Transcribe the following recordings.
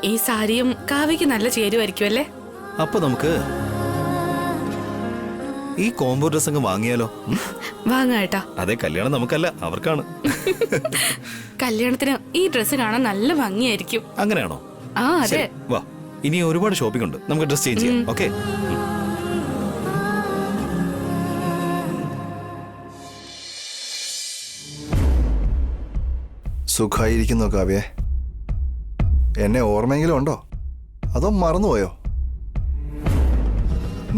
ഈ സാരിയും കാവ്യക്ക് നല്ല ചേരുമായിരിക്കും അല്ലേ? അപ്പൊ നമുക്ക് ഈ കോംബോ ഡ്രസ് അങ്ങ് വാങ്ങിയാലോ? വാങ്ങാട്ടാ. അതെ, കല്യാണം നമുക്കല്ല, അവർക്കാണ്. കല്യാണത്തിന് ഈ ഡ്രസ് കാണാൻ നല്ല ഭംഗിയായിരിക്കും. അങ്ങനെയാണോ? ആ അതെ. വാ, ഇനി ഒരുപാട് ഷോപ്പിംഗ് ഉണ്ട്, നമുക്ക് ഡ്രസ് ചേഞ്ച് ചെയ്യാം. ഓക്കെ. സുഖായിരിക്കുന്നു കാവ്യേ. എന്നെ ഓർമ്മയെങ്കിലും ഉണ്ടോ, അതോ മറന്നുപോയോ?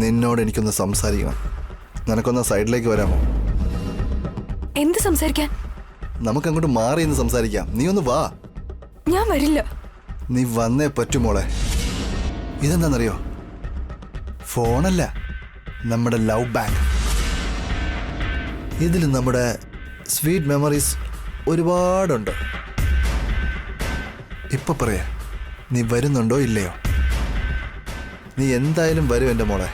നിന്നോട് എനിക്കൊന്ന് സംസാരിക്കണം. നിനക്കൊന്ന് സൈഡിലേക്ക് വരാമോ? എന്ത് സംസാരിക്കാൻ? നമുക്കങ്ങോട്ട് മാറി എന്ന് സംസാരിക്കാം. നീ ഒന്ന് വാ. ഞാൻ വരില്ല. നീ വന്നേ പറ്റുമോളെ. ഇതെന്താണെന്നറിയോ? ഫോണല്ല, നമ്മുടെ ലവ് ബാങ്ക്. ഇതിൽ നമ്മുടെ സ്വീറ്റ് മെമ്മറീസ് ഒരുപാടുണ്ട്. ഇപ്പൊ പറയാ, നീ വരുന്നുണ്ടോ ഇല്ലയോ? നീ എന്തായാലും വരും എൻ്റെ മോളെ.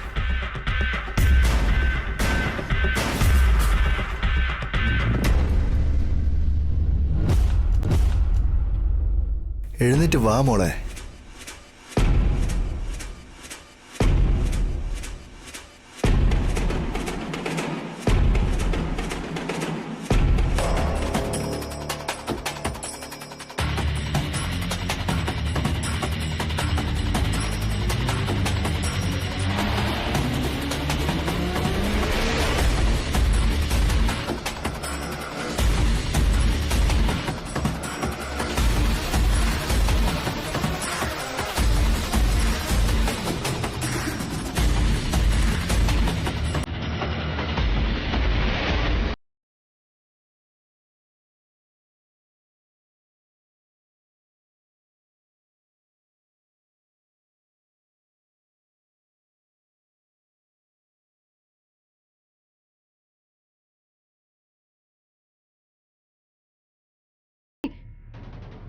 എഴുന്നേറ്റ് വാ മോളെ.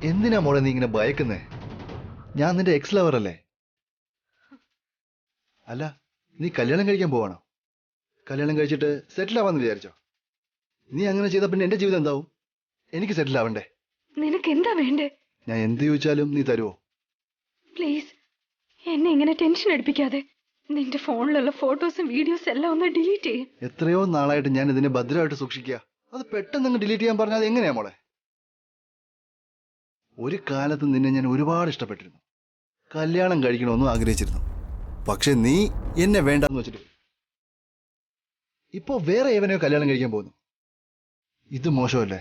എന്തിനാ മോളെ നീ ഇങ്ങനെ ഭയക്കുന്നേ? ഞാൻ നിന്റെ എക്സ് ലവർ അല്ലേ? അല്ല, നീ കല്യാണം കഴിക്കാൻ പോവാണോ? കല്യാണം കഴിച്ചിട്ട് സെറ്റിൽ ആവാന്ന് വിചാരിച്ചോ? നീ അങ്ങനെ ചെയ്ത പിന്നെ എന്റെ ജീവിതം എന്താവും? എനിക്ക് സെറ്റിൽ ആവണ്ടേ? നിനക്ക് എന്താ വേണ്ടേ? ഞാൻ എന്ത് ചോദിച്ചാലും നീ തരുവോ? പ്ലീസ്, എന്നെ ഇങ്ങനെ ടെൻഷൻ എടുപ്പിക്കാതെ. നിന്റെ ഫോണിലുള്ള ഫോട്ടോസും വീഡിയോസും എല്ലാം ഒന്ന് ഡിലീറ്റ് ചെയ്യും. എത്രയോ നാളായിട്ട് ഞാൻ ഇതിനെ ഭദ്രമായിട്ട് സൂക്ഷിക്കുക. അത് പെട്ടെന്ന് അങ്ങ് ഡിലീറ്റ് ചെയ്യാൻ പറഞ്ഞാൽ എങ്ങനെയാ മോളെ? ഒരു കാലത്ത് നിന്നെ ഞാൻ ഒരുപാട് ഇഷ്ടപ്പെട്ടിരുന്നു, കല്യാണം കഴിക്കണമെന്നും ആഗ്രഹിച്ചിരുന്നു. പക്ഷെ നീ എന്നെ വേണ്ടെന്ന് വെച്ചിട്ട് ഇപ്പോ വേറെ ഏവനെയോ കല്യാണം കഴിക്കാൻ പോകുന്നു. ഇത് മോശമല്ലേ?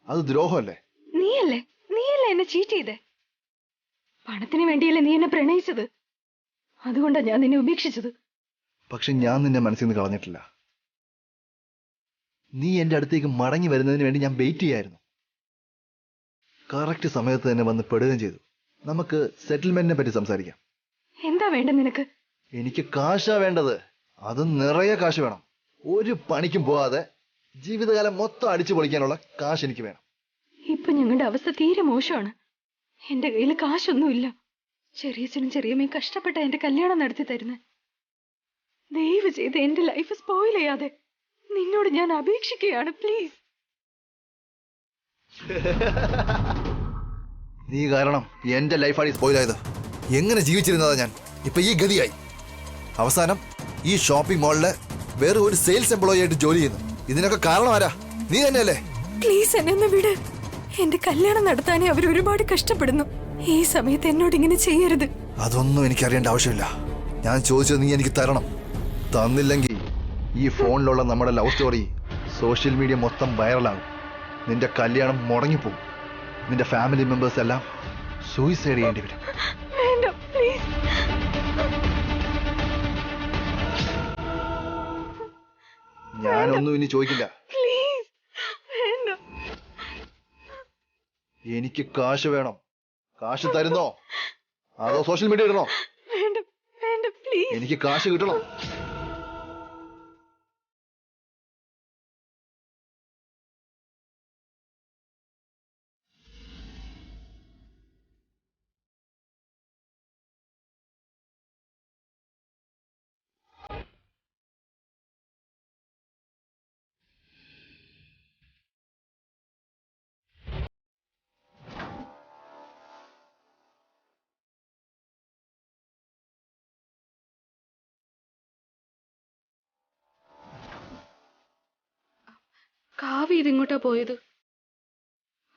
അത് ദ്രോഹമല്ലേ? നീയല്ലേ എന്നെ ചീറ്റ് ചെയ്തേ. പണത്തിന് വേണ്ടിയല്ലേ നീ എന്നെ പ്രണയിച്ചത്? അതുകൊണ്ടാ ഞാൻ നിന്നെ ഉപേക്ഷിച്ചത്. പക്ഷെ ഞാൻ നിന്നെ മനസ്സിൽ നിന്ന് കളഞ്ഞിട്ടില്ല. നീ എന്റെ അടുത്തേക്ക് മടങ്ങി വരുന്നതിന് വേണ്ടി ഞാൻ വെയിറ്റ് ചെയ്യായിരുന്നു. കറക്റ്റ് സമയത്ത് തന്നെ വന്ന് പെടുകയും ചെയ്തു. നമുക്ക് സെറ്റിൽമെന്റിനെ പറ്റി സംസാരിക്കാം. എന്താ വേണ്ട നിനക്ക്? എനിക്ക് കാശാ വേണ്ടത്. അത് നിറയെ കാശ് വേണം. ഒരു പണിക്കും പോവാതെ ജീവിതകാലം മൊത്തം അടിച്ചു പൊളിക്കാനുള്ള കാശ് എനിക്ക് വേണം. ഇപ്പൊ ഞങ്ങളുടെ അവസ്ഥ തീരെ മോശമാണ്. എന്റെ കയ്യിൽ കാശൊന്നുമില്ല. ചെറിയച്ഛനും ചെറിയമ്മയും കഷ്ടപ്പെട്ട എന്റെ കല്യാണം നടത്തി തരുന്നത്. ദയവ് ചെയ്ത് എന്റെ ലൈഫ് സ്പോയിൽ ചെയ്യാതെ നിന്നോട് ഞാൻ അപേക്ഷിക്കുകയാണ്, പ്ലീസ്. നീ കാരണം എന്റെ ലൈഫാണ് സ്പോയിൽ ആയത്. എങ്ങനെ ജീവിച്ചിരുന്നതാ ഞാൻ? ഇപ്പൊ ഈ ഗതിയായി. അവസാനം ഈ ഷോപ്പിംഗ് മാളില് വേറെ ഒരു സെയിൽസ് എംപ്ലോയി ആയിട്ട് ജോലി ചെയ്യുന്നു. ഇതിനൊക്കെ കാരണം ആരാ? നീ തന്നെയല്ലേ? പ്ലീസ് എന്നെ ഒന്ന് വിട്. എന്റെ കല്യാണം നടത്താനേ അവർ ഒരുപാട് കഷ്ടപ്പെടുന്നു. ഈ സമയത്ത് എന്നോട് ഇങ്ങനെ ചെയ്യരുത്. അതൊന്നും എനിക്ക് അറിയേണ്ട ആവശ്യമില്ല. ഞാൻ ചോദിച്ചത് നീ എനിക്ക് തരണം. തന്നില്ലെങ്കിൽ ഈ ഫോണിലുള്ള നമ്മുടെ ലവ് സ്റ്റോറി സോഷ്യൽ മീഡിയ മൊത്തം വൈറലാകും. നിന്റെ കല്യാണം മുടങ്ങിപ്പോകും. നിന്റെ ഫാമിലി മെമ്പേഴ്സ് എല്ലാം സൂയിസൈഡ് ചെയ്യേണ്ടി വരും. വേണ്ട, പ്ലീസ്. ഞാനൊന്നും ഇനി ചോദിക്കില്ല. പ്ലീസ് വേണ്ട. എനിക്ക് കാശ് വേണം. കാശ് തരുന്നോ അതോ സോഷ്യൽ മീഡിയ ഇടണോ? വേണ്ട വേണ്ട, പ്ലീസ്. എനിക്ക് കാശ് കിട്ടണം. കാവ്യ ഇതിങ്ങോട്ടാ പോയത്?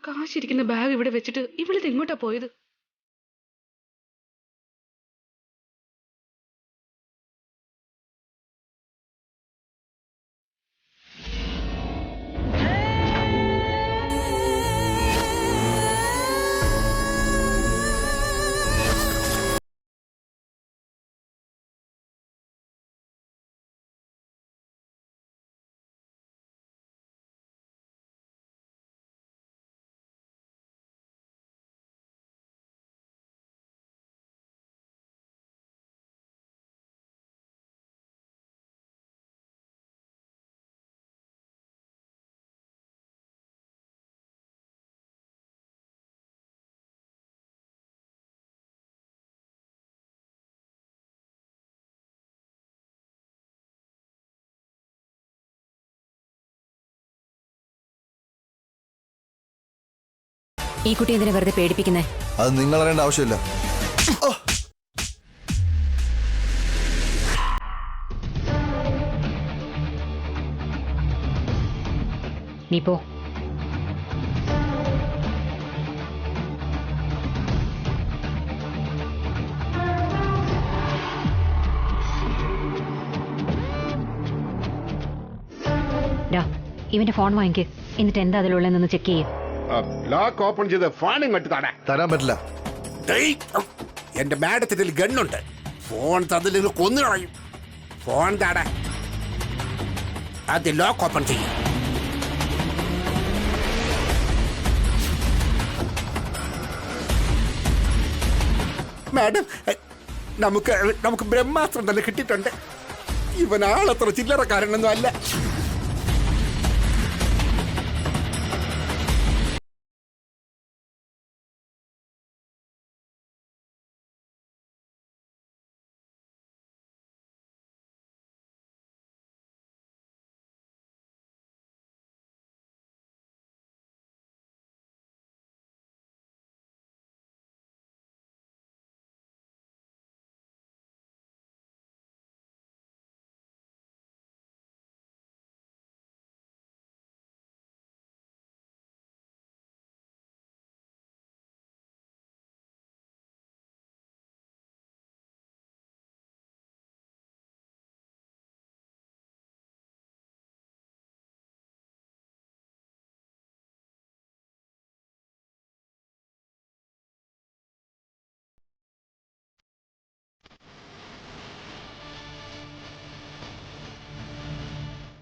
കാശിരിക്കുന്ന ബാഗ് ഇവിടെ വെച്ചിട്ട് ഇവളിത് എങ്ങോട്ടാ പോയത്? ഈ കുട്ടി എന്തിനാ വെറുതെ പേടിപ്പിക്കുന്നേ? അത് നിങ്ങൾ അറിയേണ്ട ആവശ്യമില്ല. നീ പോ. ഇവന്റെ ഫോൺ വാങ്ങിക്ക്, എന്നിട്ട് എന്താ അതിലുള്ളതെന്ന് ചെക്ക് ചെയ്യും. ലോക്ക് ഓപ്പൺ ചെയ്ത് ഫോൺ ഇങ്ങോട്ട് താടാ. തരാൻ പറ്റില്ല. എന്റെ മാഡത്തിന്റെ ഗണ്ണുണ്ട്. ഫോൺ തന്നില്ലെങ്കിൽ കൊന്നു കളയും. ഫോൺ താടാ. അത് ലോക്ക് ഓപ്പൺ ചെയ്യും. മാഡം, നമുക്ക് ബ്രഹ്മാസ്ത്രം തന്നെ കിട്ടിയിട്ടുണ്ട്. ഇവനാളത്ര ചില്ലറക്കാരനൊന്നും അല്ല.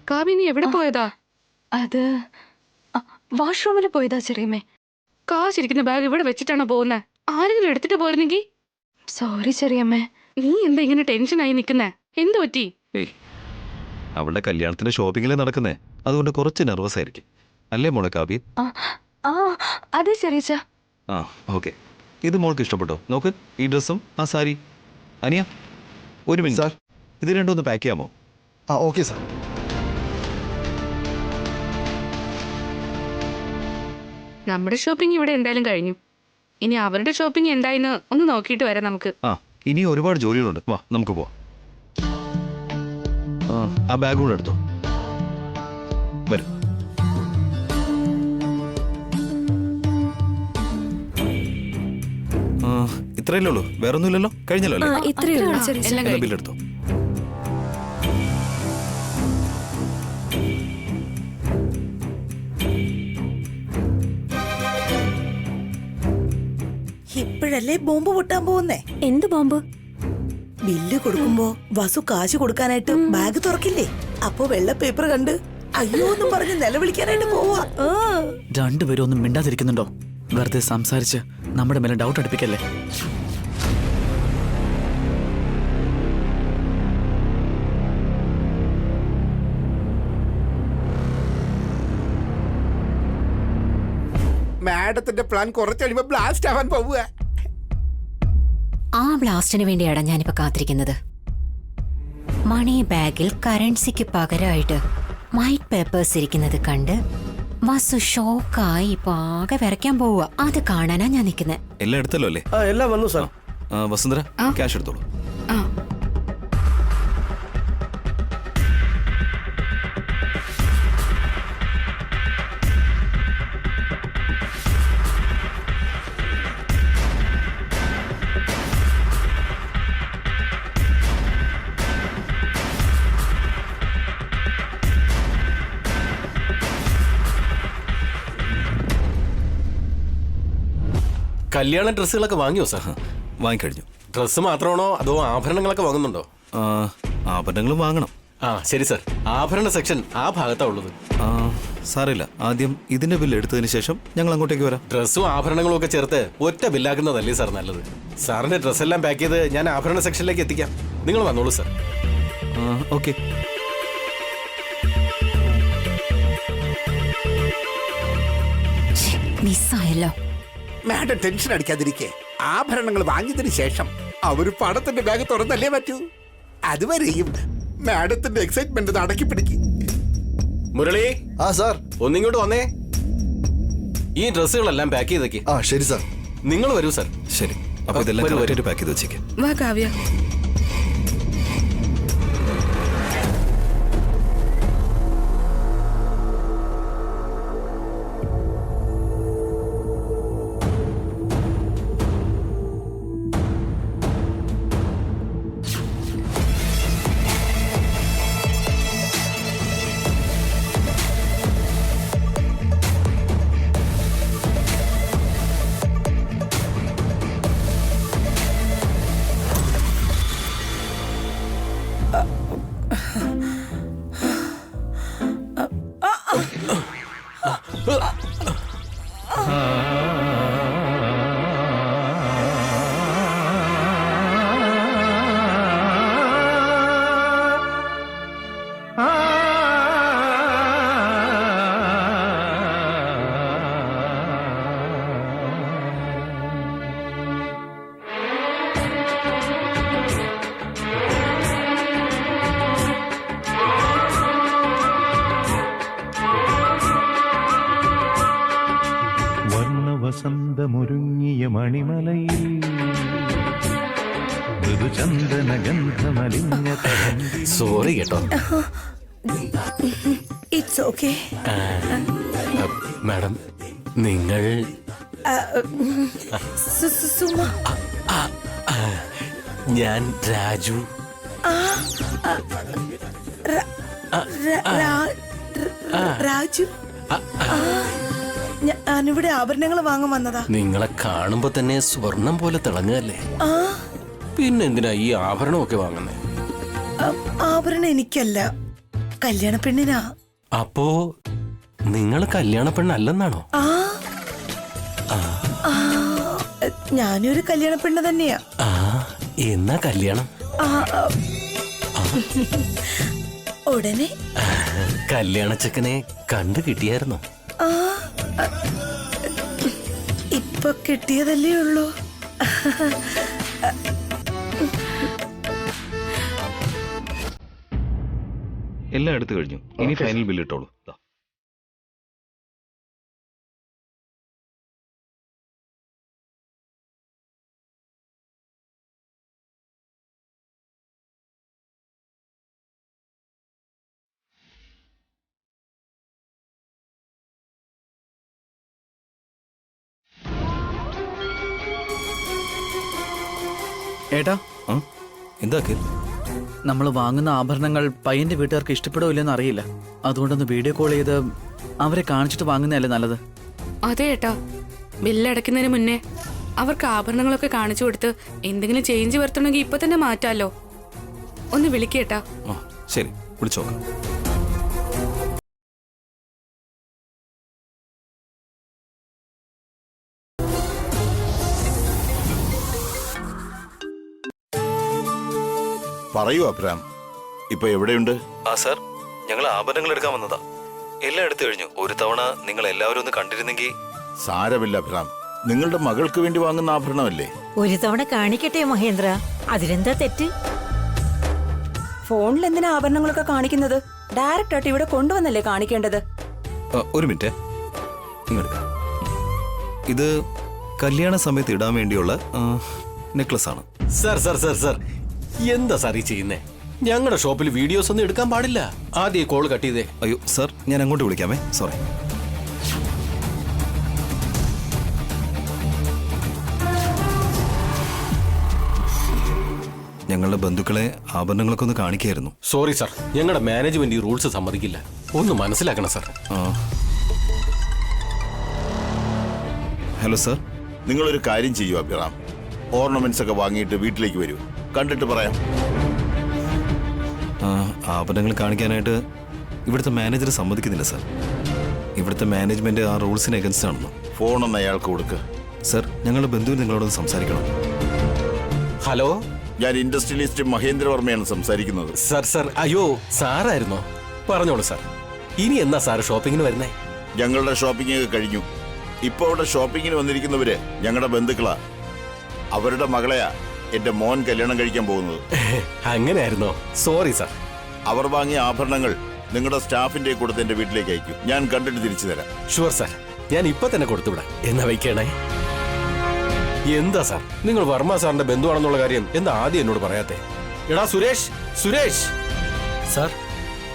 കാവ്യ, നീ എവിടെ പോയതാ? അത് വാഷ്റൂമിൽ പോയതാ ചെറിയമ്മേ. കാശിരിക്കുന്ന ബാഗ് ഇവിടെ വെച്ചിട്ടാണോ പോകുന്നത്? ആരെങ്കിലും എടുത്തിട്ട് പോയിരുന്നെങ്കിൽ. സോറി ചെറിയമ്മേ. നീ എന്താ ഇങ്ങനെ ടെൻഷനായി നിൽക്കുന്നേ? എന്ത് പറ്റി? ഏയ്, അവളുടെ കല്യാണത്തിന്റെ ഷോപ്പിങ്ങിലേ നടക്കുന്നേ, അതുകൊണ്ട് കുറച്ച് നെർവസ് ആയിരിക്കും അല്ലേ മോളെ കാവ്യ? അതെ ചെറിയച്ച. ആ ഓക്കെ, ഇത് മോൾക്ക് ഇഷ്ടപ്പെട്ടോ? നോക്ക്, ഈ ഡ്രസ്സും ആ സാരി. അനിയ, ഒരു മിനിറ്റ് സാർ. ഇത് രണ്ടും ഒന്ന് പാക്ക് ചെയ്യാമോ? Okay sir. നമ്മുടെ ഷോപ്പിംഗ് ഇവിടെ എന്തായാലും കഴിഞ്ഞു. ഇനി അവരുടെ ഷോപ്പിംഗ് എന്തായിന്ന് ഒന്ന് നോക്കിയിട്ട് വരാം നമുക്ക്. ഇനി ഒരുപാട് ജോലികളുണ്ട്. വാ നമുക്ക് പോവാം. ആ ബാഗ് കൂടെ എടുത്തോ. വരും. ഇത്രയല്ലേ ഉള്ളൂ, വേറൊന്നുമില്ലല്ലോ? കഴിഞ്ഞല്ലോ അല്ലേ? ബില്ലെടുത്തോ. ഇപ്പോഴല്ലേ ബോംബ് പൊട്ടാൻ പോകുന്നേ? എന്ത് ബോംബ്? ബില്ല് കൊടുക്കുമ്പോ വസു കാശ് കൊടുക്കാനായിട്ട് ബാഗ് തുറക്കില്ലേ? അപ്പൊ വെള്ള പേപ്പർ കണ്ട് അയ്യോ എന്നും പറഞ്ഞ് നിലവിളിക്കാനായിട്ട് പോവാ. രണ്ടുപേരും ഒന്നും മിണ്ടാതിരിക്കുന്നുണ്ടോ? വെറുതെ സംസാരിച്ച് നമ്മുടെ മേലെ ഡൗട്ട് അടുപ്പിക്കല്ലേ. മാഡത്തിന്റെ പ്ലാൻ കുറച്ചഴിയുമ്പോ ബ്ലാസ്റ്റ് ആവാൻ പോവുക. ആ ബ്ലാസ്റ്റിന് വേണ്ടിയാണ് ഞാനിപ്പോ കാത്തിരിക്കുന്നത്. മണി ബാഗിൽ കറൻസിക്ക് പകരമായിട്ട് വൈറ്റ് പേപ്പേഴ്സ് ഇരിക്കുന്നത് കണ്ട് വസു ഷോക്കായി ഇപ്പൊ ആകെ വരയ്ക്കാൻ പോവുക. അത് കാണാനാ ഞാൻ നിൽക്കുന്നത്. എല്ലാം എടുത്തല്ലോ അല്ലേ? എല്ലാം വന്നു സാർ. വസുന്ധര, ക്യാഷ് എടുത്തോളൂ. കല്യാണ ഡ്രസ്സുകളൊക്കെ വാങ്ങിയോ സാർ? വാങ്ങിക്കഴിഞ്ഞു. ഡ്രസ്സ് മാത്രമാണോ അതോ ആഭരണങ്ങളൊക്കെ വാങ്ങുന്നുണ്ടോ? ആഭരണങ്ങളും വാങ്ങണം. ആ ശരി സാർ, ആഭരണ സെക്ഷൻ ആ ഭാഗത്താ ഉള്ളത്. സാറില്ല, ആദ്യം ഇതിന്റെ ബില്ല് എടുത്തതിന് ശേഷം ഞങ്ങൾ അങ്ങോട്ടേക്ക് വരാം. ഡ്രസ്സും ആഭരണങ്ങളും ഒക്കെ ചേർത്ത് ഒറ്റ ബില്ലാക്കുന്നതല്ലേ സാർ നല്ലത്? സാറിന്റെ ഡ്രസ്സെല്ലാം പാക്ക് ചെയ്ത് ഞാൻ ആഭരണ സെക്ഷനിലേക്ക് എത്തിക്കാം. നിങ്ങൾ വന്നോളൂ സാർ. ഓക്കെ. മിസ്സായല്ലോ. മാഡം ടെൻഷൻ അടിക്കാതിരിക്കേ. ആഭരണങ്ങൾ വാങ്ങിയതിനു ശേഷം അവര് പണത്തിന്റെ ബാഗ് തുറന്നല്ലേ പറ്റൂ. അതുവരെയും മാഡത്തിന്റെ എക്സൈറ്റ്മെന്റ് അടക്കി പിടിക്കും. മുരളി, സാർ ഒന്നിങ്ങോട്ട് വന്നേ. ഈ ഡ്രസ്സുകളെല്ലാം പാക്ക് ചെയ്തേക്ക്. ശരി സാർ. നിങ്ങൾ വരൂ സാർ. ശരി, അപ്പൊ ഇതെല്ലാം കറക്റ്റായിട്ട് പാക്ക് ചെയ്ത് വെച്ചേക്കാം. വാ കാവ്യ. വസന്തമൊരുങ്ങിയ മണിമലയിൽ മൃദുചന്ദന ഗന്ധമലിഞ്ഞ സോറി കേട്ടോ. It's okay. മാഡം, നിങ്ങൾ സുമ. ഞാൻ രാജു. രാജു, ഞാനിവിടെ ആഭരണങ്ങൾ വാങ്ങാൻ വന്നതാ. നിങ്ങളെ കാണുമ്പോ തന്നെ സ്വർണം പോലെ തിളങ്ങല്ലേ. പിന്നെന്തിനാ ഈ ആഭരണമൊക്കെ വാങ്ങുന്നേ? ആഭരണം എനിക്കല്ല, കല്യാണ പെണ്ണിനാ. അപ്പോ നിങ്ങൾ കല്യാണ പെണ്ണല്ലെന്നാണോ? ഞാനൊരു കല്യാണ പെണ്ണ് തന്നെയാ. എന്നാ കല്യാണം? ഉടനെ. കല്യാണ ചെക്കനെ കണ്ടു കിട്ടിയായിരുന്നോ? ഇപ്പൊ കിട്ടിയതല്ലേ ഉള്ളൂ. എല്ലാം എടുത്തു കഴിഞ്ഞു. ഇനി ഫൈനൽ ബില്ല് ഇട്ടോളൂ. ഏട്ടാ, എന്താ നമ്മൾ വാങ്ങുന്ന ആഭരണങ്ങൾ പയ്യന്റെ വീട്ടുകാർക്ക് ഇഷ്ടപ്പെടോ ഇല്ലെന്ന് അറിയില്ല. അതുകൊണ്ടൊന്ന് വീഡിയോ കോൾ ചെയ്ത് അവരെ കാണിച്ചിട്ട് വാങ്ങുന്നതല്ലേ നല്ലത്? അതെ ഏട്ടാ, ബില്ലടയ്ക്കുന്നതിന് മുന്നേ അവർക്ക് ആഭരണങ്ങളൊക്കെ കാണിച്ചു കൊടുത്ത് എന്തെങ്കിലും ചേഞ്ച് വരുത്തണമെങ്കിൽ ഇപ്പൊ തന്നെ മാറ്റാലോ. ഒന്ന് വിളിക്കേട്ടാ. ശരി, വിളിച്ചോക്കാം. പറയൂ അബ്രാം, ഇപ്പൊ എവിടെയുണ്ട്? സാർ, ഞങ്ങൾ ആഭരണങ്ങൾ എടുക്കാൻ വന്നതാ. എല്ലാം എടുത്തു കഴിഞ്ഞു. ഒരു തവണ നിങ്ങൾ എല്ലാവരും ഒന്ന് കണ്ടിരുന്നെങ്കിൽ. സാരമില്ല അബ്രാം, നിങ്ങളുടെ മകൾക്ക് വേണ്ടി വാങ്ങുന്ന ആഭരണമല്ലേ? ഒരു തവണ കാണിക്കട്ടെ മഹേന്ദ്ര, അതിലെന്താ തെറ്റ്? ഫോണിൽ എന്തിനാ ആഭരണങ്ങളൊക്കെ കാണിക്കുന്നത്? ഡയറക്റ്റ് ആയിട്ട് ഇവിടെ കൊണ്ടുവന്നല്ലേ കാണിക്കേണ്ടത്? ഒരു മിനിറ്റ്, ഇങ്ങെടുക്കാം. ഇത് കല്യാണ സമയത്ത് ഇടാൻ വേണ്ടിയുള്ള നെക്ലസ് ആണ്. സർ സർ സർ സർ എന്താ സാർ ഈ ചെയ്യുന്നേ? ഞങ്ങളുടെ ഷോപ്പിൽ വീഡിയോസ് ഒന്നും എടുക്കാൻ പാടില്ല. ആദ്യം കോൾ കട്ട് ചെയ്തേ. അയ്യോ സർ, ഞാൻ അങ്ങോട്ട് വിളിക്കാമേ. സോറി. ഞങ്ങളുടെ ബന്ധുക്കളെ ആഭരണങ്ങളൊക്കെ ഒന്ന് കാണിക്കായിരുന്നു. സോറി സാർ, ഞങ്ങളുടെ മാനേജ്മെന്റ് ഈ റൂൾസ് സമ്മതിക്കില്ല. ഒന്ന് മനസ്സിലാക്കണം സാർ. ഹലോ സർ, നിങ്ങളൊരു കാര്യം ചെയ്യൂ അഭിറാം, ഓർണമെന്റ്സ് ഒക്കെ വാങ്ങിയിട്ട് വീട്ടിലേക്ക് വരൂ, കണ്ടിട്ട് പറയാം. ആഭരണങ്ങൾ കാണിക്കാനായിട്ട് ഇവിടുത്തെ മാനേജർ സമ്മതിക്കുന്നില്ല സാർ. ഇവിടുത്തെ മാനേജ്മെന്റ് ആ റൂൾസിന് എഗൻസ്റ്റ് ആണെന്ന്. ഫോണൊന്ന് അയാൾക്ക് കൊടുക്കുക. സർ, ഞങ്ങളുടെ ബന്ധുവിന് നിങ്ങളോട് സംസാരിക്കണം. ഹലോ, ഞാൻ ഇൻഡസ്ട്രിയലിസ്റ്റ് മഹേന്ദ്രവർമ്മയാണ് സംസാരിക്കുന്നത്. സർ അയ്യോ, സാറായിരുന്നോ? പറഞ്ഞോളൂ സാർ. ഇനി എന്നാ സാർ ഷോപ്പിങ്ങിന് വരുന്നേ? ഞങ്ങളുടെ ഷോപ്പിംഗ് ഒക്കെ കഴിഞ്ഞു. ഇപ്പൊ അവിടെ ഷോപ്പിങ്ങിന് വന്നിരിക്കുന്നവര് ഞങ്ങളുടെ ബന്ധുക്കളാ. അവരുടെ മകളെയാ എന്റെ മോൻ കല്യാണം കഴിക്കാൻ പോകുന്നത്. അങ്ങനെയായിരുന്നോ? Sorry sir. അവർ വാങ്ങിയ ആഭരണങ്ങൾ നിങ്ങളുടെ സ്റ്റാഫിന്റെ കൊടുത്ത് എന്റെ വീട്ടിലേക്ക് അയക്കും. ഞാൻ കണ്ടിട്ട് തിരിച്ചു തരാം. ഷുവർ സാർ, ഞാൻ ഇപ്പൊ തന്നെ കൊടുത്തുവിടാം. എന്നാ വയ്ക്കണേ. എന്താ സാർ, നിങ്ങൾ വർമ്മ സാറിന്റെ ബന്ധുവാണെന്നുള്ള കാര്യം എന്താ ആദ്യം എന്നോട് പറയാത്തെ? എടാ സുരേഷ് സാർ,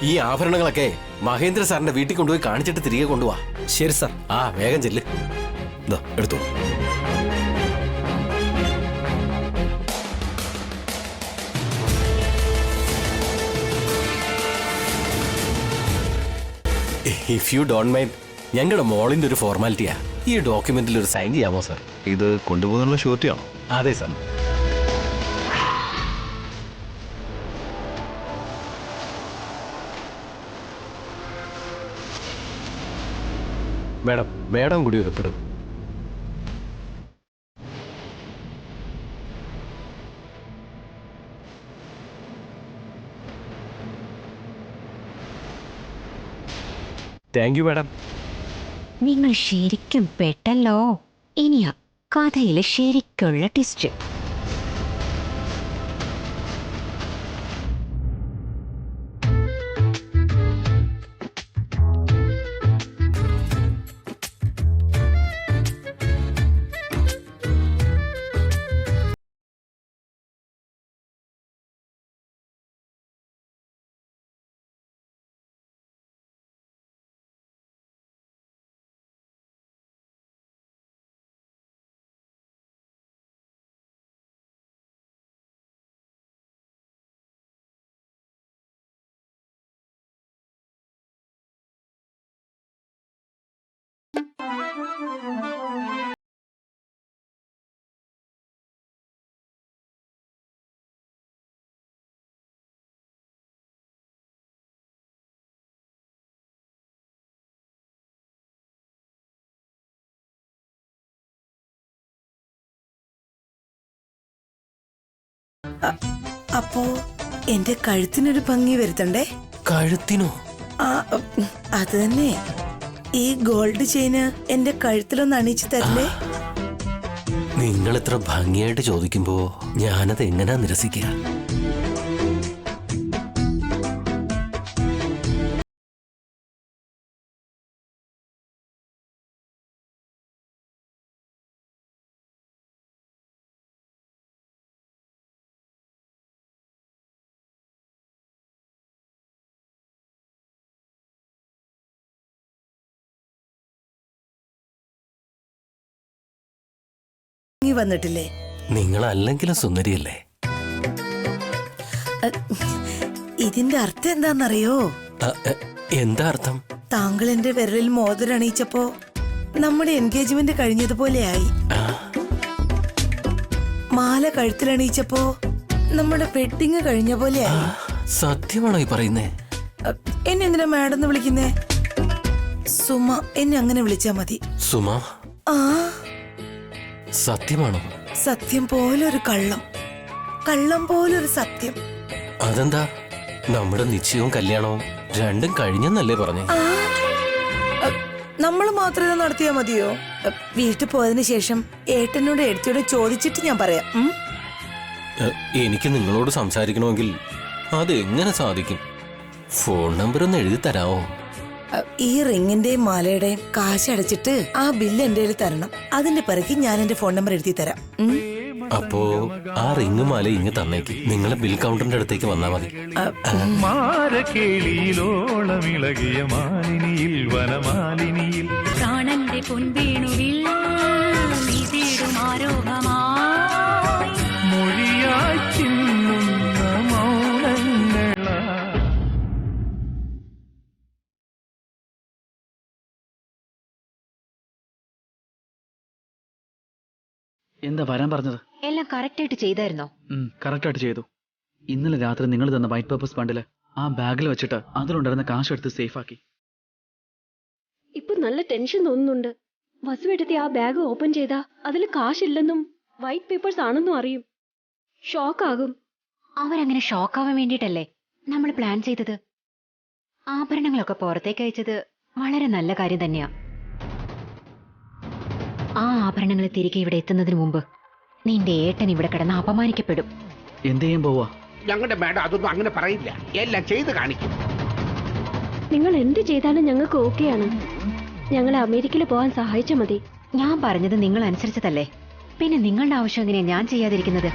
ഈ ആഭരണങ്ങളൊക്കെ മഹേന്ദ്ര സാറിന്റെ വീട്ടിൽ കൊണ്ടുപോയി കാണിച്ചിട്ട് തിരികെ കൊണ്ടുപോവാ. ശരി സാർ. വേഗം ചെല്ല്. എടുത്തോ. ഇഫ് യു ഡോണ്ട് മൈൻഡ്, ഞങ്ങളുടെ മോളിന്റെ ഒരു ഫോർമാലിറ്റിയാ. ഈ ഡോക്യുമെന്റിൽ ഒരു സൈൻ ചെയ്യാമോ സാർ? ഇത് കൊണ്ടുപോകാനുള്ള ഷൂരിറ്റി ആണോ? അതെ സാർ. മേഡം കൂടി ഒപ്പിടും. Thank you madam. നിങ്ങൾ ശരിക്കും പെട്ടല്ലോ. ഇനിയാ കഥയിലെ ശരിക്കുള്ള ട്വിസ്റ്റ്. അപ്പോ എന്റെ കഴുത്തിനൊരു ഭംഗി വരുത്തണ്ടേ? കഴുത്തിനോ? അത് തന്നെ. ഈ ഗോൾഡ് ചെയിന് എന്റെ കഴുത്തിലൊന്ന് അണിയിച്ചു തരില്ലേ? നിങ്ങൾ ഇത്ര ഭംഗിയായിട്ട് ചോദിക്കുമ്പോ ഞാനത് എങ്ങനെയാ നിരസിക്കുക? വന്നിട്ടില്ലേ? നിങ്ങൾ അല്ലെങ്കിലും സുന്ദരിയല്ലേ? ഇതിന്റെ അർത്ഥം എന്താണെന്നറിയോ? എന്താ അർത്ഥം? താങ്കൾ എന്റെ വിരലിൽ മോതിരണിയിച്ചപ്പോ നമ്മുടെ എൻഗേജ്മെന്റ് കഴിഞ്ഞതുപോലെയായി. മാല കഴുത്തിലണിയിച്ചപ്പോ നമ്മുടെ വെഡിങ് കഴിഞ്ഞ പോലെയായി. സത്യമാണോ ഈ പറയുന്നേ? എന്നെ എന്തിനാ മാഡം എന്ന് വിളിക്കുന്നേ? സുമ, എന്നെ അങ്ങനെ വിളിച്ചാ മതി. സുമ? ആ, സത്യമാണോ? സത്യം പോലൊരു കള്ളം, കള്ളം പോലൊരു സത്യം. അതെന്താ? നമ്മുടെ നിശ്ചയവും കല്യാണവും രണ്ടും കഴിഞ്ഞെന്നല്ലേ പറഞ്ഞു? നമ്മൾ മാത്രം ഇത് നടത്തിയാ മതിയോ? വീട്ടിൽ പോയതിനു ശേഷം ഏട്ടനോട് എടുത്തോട് ചോദിച്ചിട്ട് ഞാൻ പറയാം. എനിക്ക് നിങ്ങളോട് സംസാരിക്കണമെങ്കിൽ അത് എങ്ങനെ സാധിക്കും? ഫോൺ നമ്പർ ഒന്ന് എഴുതി തരാമോ? ഈ റിങ്ങിന്റെയും മാലയുടെയും കാശ് അടച്ചിട്ട് ആ ബില്ല് എന്റെ കയ്യിൽ തരണം. അതിന്റെ പിറകെ ഞാൻ എന്റെ ഫോൺ നമ്പർ എഴുതി തരാം. അപ്പോ ആ റിങ് മാല ഇങ്ങ് തന്നേക്ക്. നിങ്ങളെ ബിൽ കൗണ്ടറിന്റെ അടുത്തേക്ക് വന്നാ മതി. മാരക്കേളിയിലോളമിളകിയ മാലിനിയിൽ വനമാലിനിയിൽ പ്രാണന്റെ പൊൻവേണുവിൽ നീ തേടും ആരോഹമായി മൊഴിയായി ചിന്നുന്ന മൗനങ്ങളാ. എന്താ വരാൻ പറഞ്ഞത്? എല്ലാം കറക്റ്റായിട്ട് ചെയ്തായിരുന്നോ? കറക്റ്റായിട്ട് ചെയ്തു. ഇന്നലെ രാത്രി നിങ്ങൾ തന്ന വൈറ്റ് പേപ്പേഴ്സ് ബണ്ടില് ആ ബാഗിൽ വെച്ചിട്ട് അതിലുണ്ടായിരുന്ന കാശ് എടുത്ത് സേഫ് ആക്കി. ഇപ്പൊ നല്ല ടെൻഷൻ തോന്നുന്നുണ്ട്. വസുവേട്ടത്തി ആ ബാഗ് ഓപ്പൺ ചെയ്താ അതിൽ കാശില്ലെന്നും വൈറ്റ് പേപ്പേഴ്സ് ആണെന്നും അറിയും. ഷോക്കാകും. അവരങ്ങനെ ഷോക്കാവാൻ വേണ്ടിയിട്ടല്ലേ നമ്മൾ പ്ലാൻ ചെയ്തത്. ആഭരണങ്ങളൊക്കെ പുറത്തേക്ക് അയച്ചത് വളരെ നല്ല കാര്യം തന്നെയാ. ആ ആഭരണങ്ങൾ തിരികെ ഇവിടെ എത്തുന്നതിന് മുമ്പ് നിന്റെ ഏട്ടൻ ഇവിടെ കിടന്ന് അപമാനിക്കപ്പെടും. എന്ത് ചെയ്യാൻ പോവാ? ഞങ്ങളുടെ മാഡം അതൊന്നും അങ്ങനെ പറയില്ല, എല്ലാം ചെയ്ത് കാണിക്കും. നിങ്ങൾ എന്ത് ചെയ്താലും ഞങ്ങൾക്ക് ഓക്കെയാണ്. ഞങ്ങളെ അമേരിക്കയിൽ പോകാൻ സഹായിച്ചാൽ മതി. ഞാൻ പറഞ്ഞത് നിങ്ങൾ അനുസരിച്ചതല്ലേ, പിന്നെ നിങ്ങളുടെ ആവശ്യം എങ്ങനെയാ ഞാൻ ചെയ്യാതിരിക്കുന്നത്?